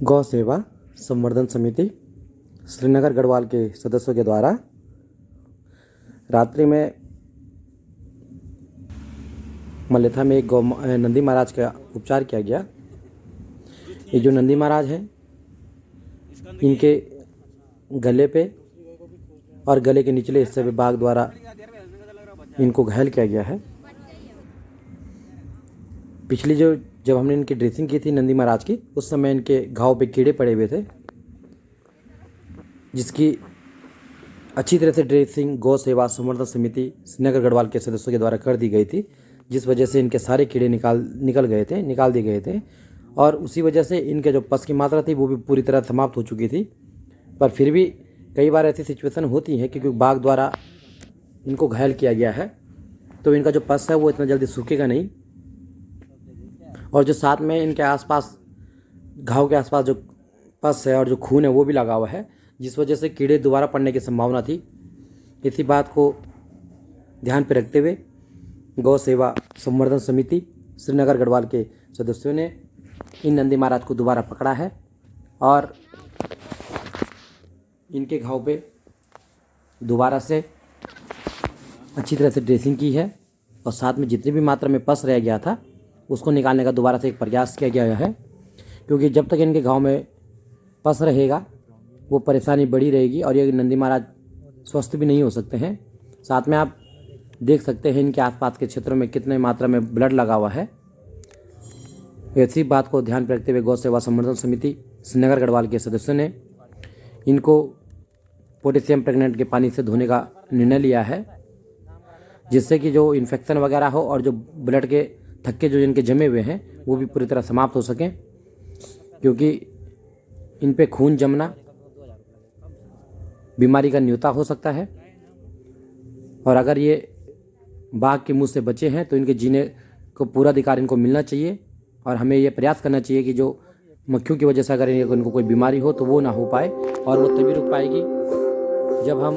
गौ सेवा संवर्धन समिति श्रीनगर गढ़वाल के सदस्यों के द्वारा रात्रि में मलेथा में एक नंदी महाराज का उपचार किया गया। ये जो नंदी महाराज हैं, इनके गले पे और गले के निचले हिस्से पे बाघ द्वारा इनको घायल किया गया है। पिछली जब हमने इनकी ड्रेसिंग की थी नंदी महाराज की, उस समय इनके घाव पे कीड़े पड़े हुए थे, जिसकी अच्छी तरह से ड्रेसिंग गौ सेवा संवर्धन समिति श्रीनगर गढ़वाल के सदस्यों के द्वारा कर दी गई थी, जिस वजह से इनके सारे कीड़े निकाल दिए गए थे और उसी वजह से इनके जो पस की मात्रा थी वो भी पूरी तरह समाप्त हो चुकी थी। पर फिर भी कई बार ऐसी सिचुएशन होती है क्योंकि बाघ द्वारा इनको घायल किया गया है, तो इनका जो पस है वो इतना जल्दी सूखेगा नहीं और जो साथ में इनके आसपास घाव के आसपास जो पस है और जो खून है वो भी लगा हुआ है, जिस वजह से कीड़े दोबारा पड़ने की संभावना थी। इसी बात को ध्यान पर रखते हुए गौ सेवा संवर्धन समिति श्रीनगर गढ़वाल के सदस्यों ने इन नंदी महाराज को दोबारा पकड़ा है और इनके घाव पे दोबारा से अच्छी तरह से ड्रेसिंग की है और साथ में जितनी भी मात्रा में पस रह गया था उसको निकालने का दोबारा से एक प्रयास किया गया है, क्योंकि जब तक इनके घाव में पस रहेगा वो परेशानी बढ़ी रहेगी और ये नंदी महाराज स्वस्थ भी नहीं हो सकते हैं। साथ में आप देख सकते हैं इनके आसपास के क्षेत्रों में कितने मात्रा में ब्लड लगा हुआ है। ऐसी बात को ध्यान में रखते हुए गौ सेवा संवर्धन समिति श्रीनगर गढ़वाल के सदस्यों ने इनको पोटेशियम प्रेग्नेंट के पानी से धोने का निर्णय लिया है, जिससे कि जो इन्फेक्शन वगैरह हो और जो ब्लड के थक्के जो इनके जमे हुए हैं वो भी पूरी तरह समाप्त हो सकें, क्योंकि इन पे खून जमना बीमारी का न्योता हो सकता है और अगर ये बाघ के मुंह से बचे हैं तो इनके जीने को पूरा अधिकार इनको मिलना चाहिए और हमें ये प्रयास करना चाहिए कि जो मक्खियों की वजह से अगर इनको कोई बीमारी हो तो वो ना हो पाए और वो तभी रुक पाएगी जब हम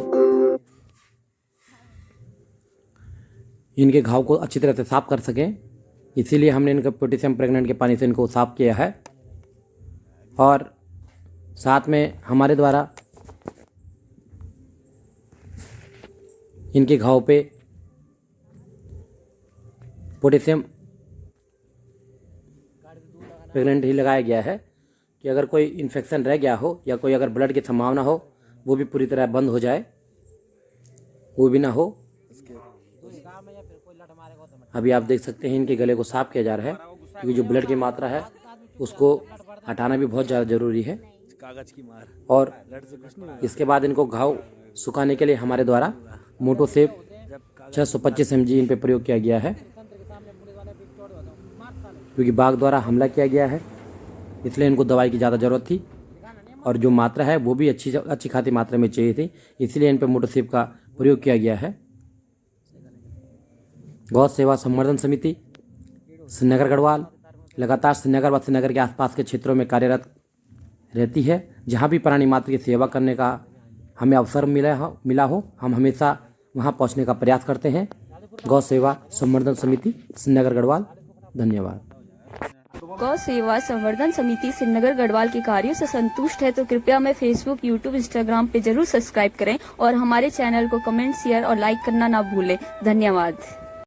इनके घाव को अच्छी तरह से साफ कर सकें। इसीलिए हमने इनका पोटेशियम प्रेग्नेंट के पानी से इनको साफ किया है और साथ में हमारे द्वारा इनके घाव पे पोटेशियम प्रेग्नेंट ही लगाया गया है कि अगर कोई इन्फेक्शन रह गया हो या कोई अगर ब्लड की संभावना हो वो भी पूरी तरह बंद हो जाए, वो भी ना हो। अभी आप देख सकते हैं इनके गले को साफ किया जा रहा है क्योंकि जो ब्लड की मात्रा है उसको हटाना भी बहुत ज़्यादा ज़रूरी है और इसके बाद इनको घाव सुखाने के लिए हमारे द्वारा मोटोसेप 625 mg इन पे प्रयोग किया गया है, क्योंकि बाघ द्वारा हमला किया गया है इसलिए इनको दवाई की ज़्यादा ज़रूरत थी और जो मात्रा है वो भी अच्छी खासी मात्रा में चाहिए थी, इसलिए इन पे मोटोसेप का प्रयोग किया गया है। गौ सेवा संवर्धन समिति श्रीनगर गढ़वाल लगातार श्रीनगर व श्रीनगर के आसपास के क्षेत्रों में कार्यरत रहती है। जहाँ भी प्राणी मात्र की सेवा करने का हमें अवसर मिला हो हम हमेशा वहाँ पहुँचने का प्रयास करते हैं। गौ सेवा संवर्धन समिति श्रीनगर गढ़वाल, धन्यवाद। गौ सेवा संवर्धन समिति श्रीनगर गढ़वाल के कार्यों से संतुष्ट है तो कृपया हमें फेसबुक, यूट्यूब, इंस्टाग्राम पे जरूर सब्सक्राइब करें और हमारे चैनल को कमेंट, शेयर और लाइक करना ना भूलें। धन्यवाद।